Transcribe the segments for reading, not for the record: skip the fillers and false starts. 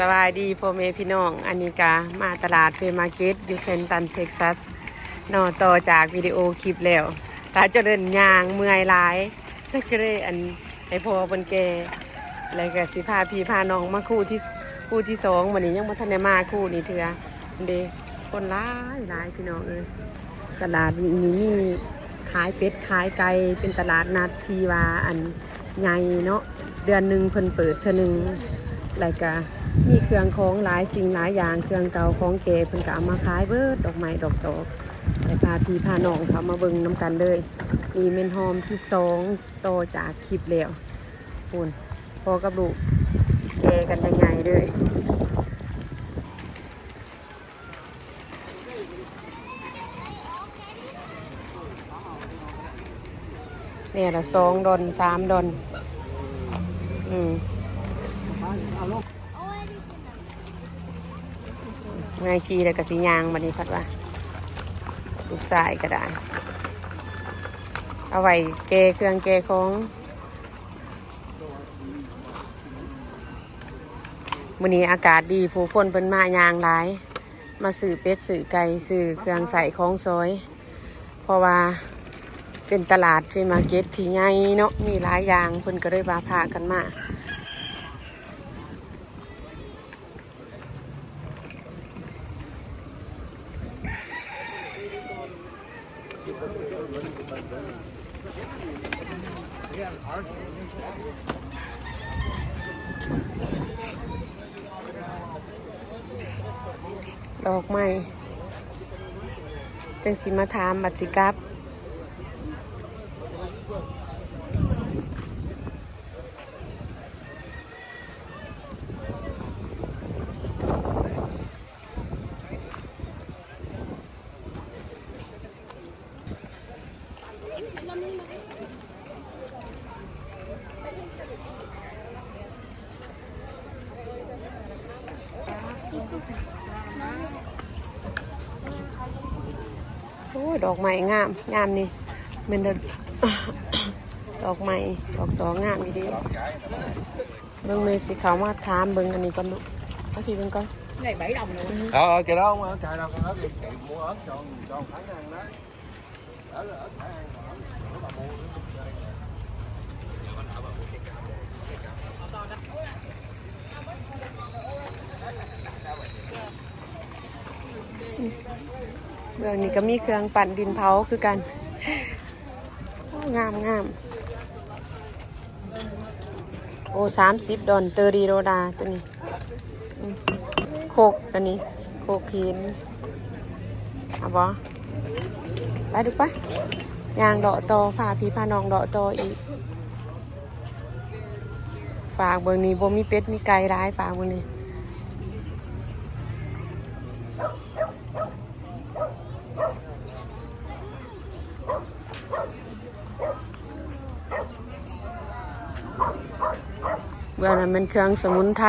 สวัสดีพ่อแม่พี่น้องอันนี้กามาตลาดเฟมาร์เก็ตอยู่เซนตันเท็กซัสนอต่อจากวิดีโอคลิปแล้วตาจะเดินยางเมื่อยหลายก็เลยให้พ่อเพิ่นแก่แล้วก็สิพาพี่พาน้องมาคู่ที่สองวันนี้ยังบ่ทันได้มาคู่นี่เถื่อเด้คนหลายพี่น้องเอ้ยตลาดนี้มีขายเป็ดขายไก่เป็นตลาดนัดที่ว่าใหญ่เนาะเดือนหนึงเพิ่นเปิดเทื่อนึงแล้วก็มีเครื่องของหลายสิ่งหลายอย่างเครื่องเก่าของแก่เพิ่นก็เอามาขายเบิดดอกไม้ดอกตอกไปพาพี่พาน้องเขามาเบิ่งน้ำกันเลยนี่เมนโฮมที่สองต่อจากคลิปแล้วคุณพ่อกับลูกแก่กันยังไงเลยเนี่ยละ2 ดอน 3 ดอนไงขี่แล้วก็สียางบัดนี้พัดว่าลูกสายกระดานเอาไว้แกเครื่องแกของมื้อนี้อากาศดีผู้คนเพิ่นมายางหลายมาซื้อเป็ดซื้อไก่ซื้อเครื่องใส่ของซอยเพราะว่าเป็นตลาดเฟมาร์เก็ตที่ใหญ่เนาะมีหลายอย่างเพิ่นก็เลยว่าพากันมาดอกไม้จังสิมาถามบัดสิกลับโอ้ดอกไม้งามนี่เป็นดอกไม้ดอกตองามอีดีเบิ่งเลยสิเขามาถามเบิ่งอันนี้ก่อนลูกเอาทีเบิ่งก่อนnày 7 đồng nữa. Kìa đó không, trời đâu con ớt đi, chị mua ớt cho Khánh ăn đấy. Ở Khánh ăn mà bà mua nữa. เบื้องนี้ก็มีเครื่องปั่นดินเผาคือกันงามโอ้30 ดอน30 ดอลลาร์ตัวนี้โคกอันนี้โคกเห็นเอาบ่ไปดูปะยางเดาะต่อพาพี่พาน้องเดาะต่ออีกฝากเบื้องนี้บ่มีเป็ดมีไก่ร้ายฝากเบื้องนี้เบื้องนั้นเป็นเครื่องสมุนไพร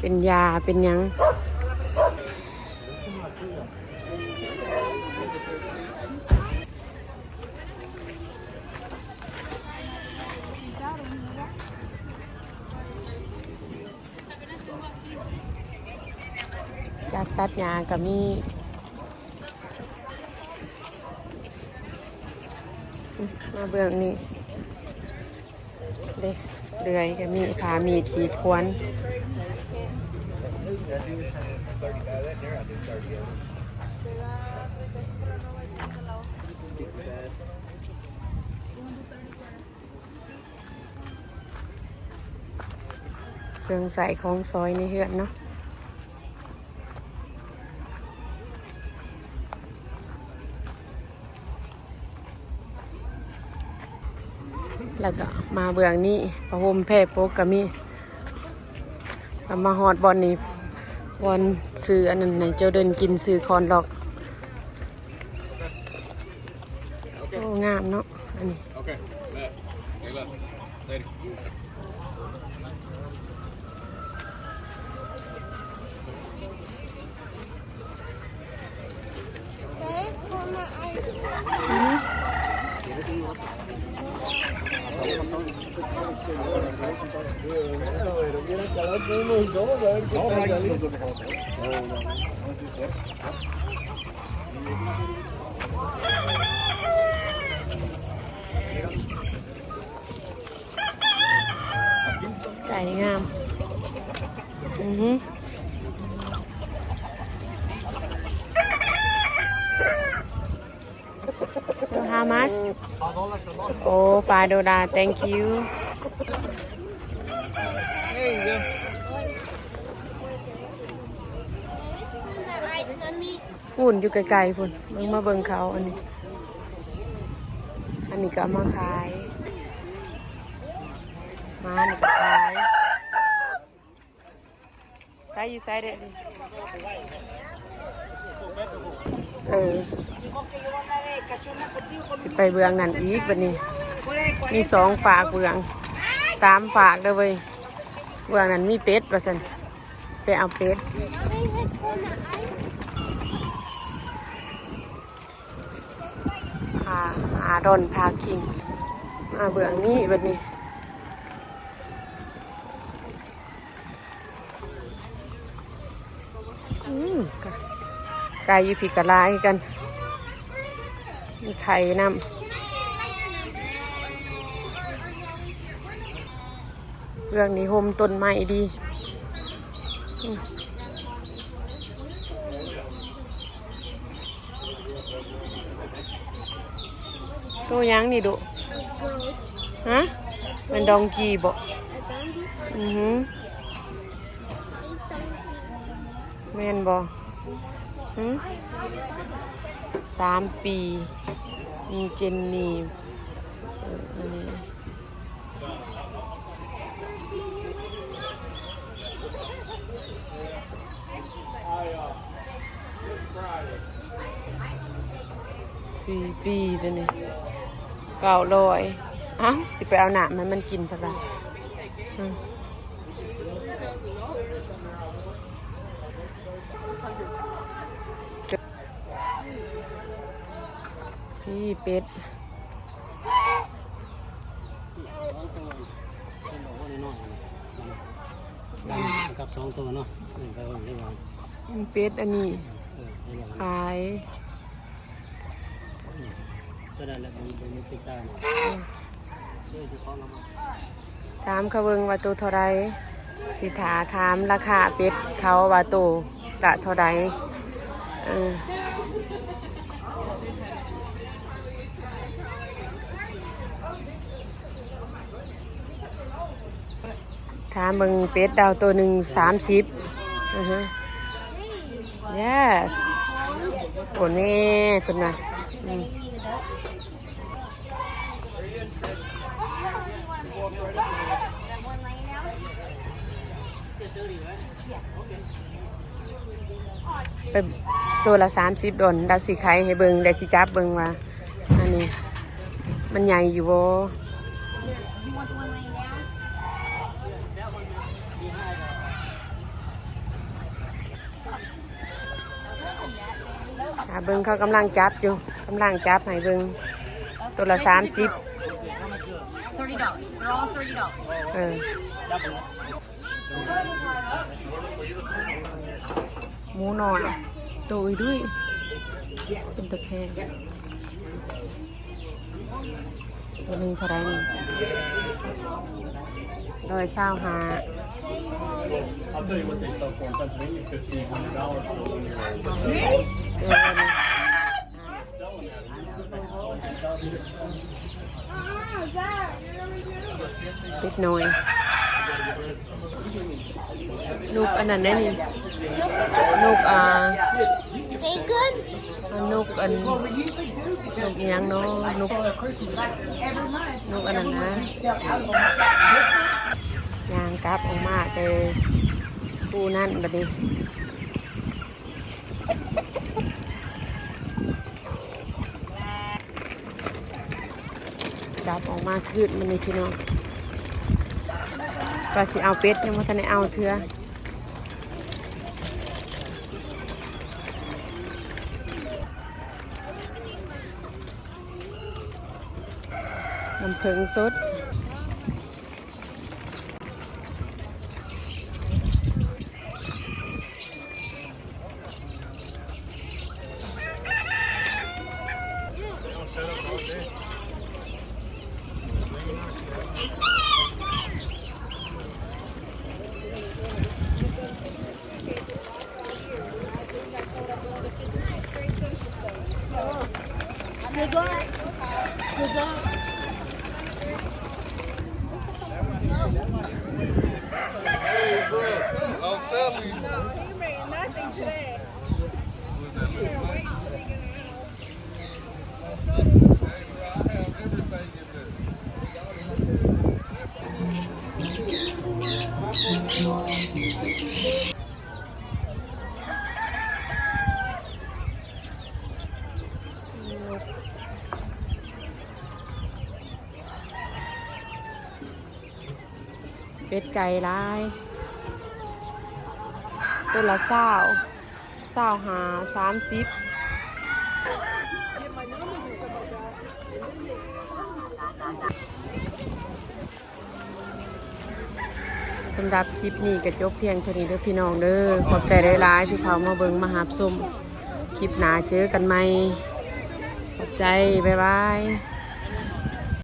เป็นยาเป็นยังจากตัดยาก็มีมาเบื้องนี้เดือยก็มีพามีขีดควนเครื่องใส่ของซอยในเฮือนเนาะแล้วก็มาเบื้องนี้พระพรหมแพร่โป๊กก็มีมาฮอดบอลนี้บอลซื้ออันนั้นไหนเจ้าเดินกินซื้อคอนหลอกโอ้งามเนาะอันนี้ ไก่งามอือหือSo how much? Oh, $5. Thank you. Phun อยู่ไกลๆพุ่นมึงมาเบิ่งเขาอันนี้ก็เอามาขายมานี่ก็ขายใส่อยู่ใส่เด็ดดิสิไปเบืองนั่นอีกบัดนี้มี2 ฝากเบือง3 ฝากเด้อเว้ยเบืองนั้นมีเป็ดว่าซั่นไปเอาเป็ดหาดอนพาคิงมาเบืองนี้บัดนี้ไก่อยู่ผิดกะลายกันมีไข่น้ำเรื่องนี้โฮมต้นไม้ดีตัวยังนี่ดุฮะมันดองกีบ่อือหือแม่นบ่3 ปีมีเจนนี่อันนี้4 ปีตัวนี้900อ้าวสิไปเอาหนามมันกินพะล่ะพี่เป็ดกับ2 ตัวเนาะเป็ดอันนี้ขาย จะได้แล้วมีติดตามถามเขาเบิ่งว่าตัวเท่าไรสิถามราคาเป็ดเขาว่าตัวละเท่าไรถามมึงเป็ดดาวตัวหนึ่ง30yes โอ้แน่คุณนะไปตัวละ30 ดอลดาวสีไข่ให้เบิ่งได้สิจับเบิ่งว่าอันนี้มันใหญ่อยู่บ่เบิ่งเขากำลังจับอยู่กำลังจับให้เบิ่งตัวละ30 $30. They're all $30. หมูน้อยตัวอีด้วยเป็นตะแพงตัวหนึ่งเท่าไรนี่125 I'll tell you what they sell for in Pennsylvania, $1,500 for 1 year old. ตัวนี้เป็ดน้อยลูกอันนั้นได้นี่ลูกBacon? ลูกอันลูกอีหยังเนาะลูกอันนั้นนะยางกลับออกมาแต่ปูนั่นบัดนี้ดับออกมาขึ้นมันนี่พี่น้องก็สิเอาเป็ดยังไม่ทันได้เอาเถื่อน้ำผึ้งสด เป็ดไก่ร้ายตัวละ20 30สำหรับคลิปนี้ก็จบเพียงเท่านี้เด้อพี่น้องเด้อขอบใจหลายๆที่เขามาเบิ่งมาหาชมคลิปหน้าเจอกันใหม่ขอบใจบ๊ายบาย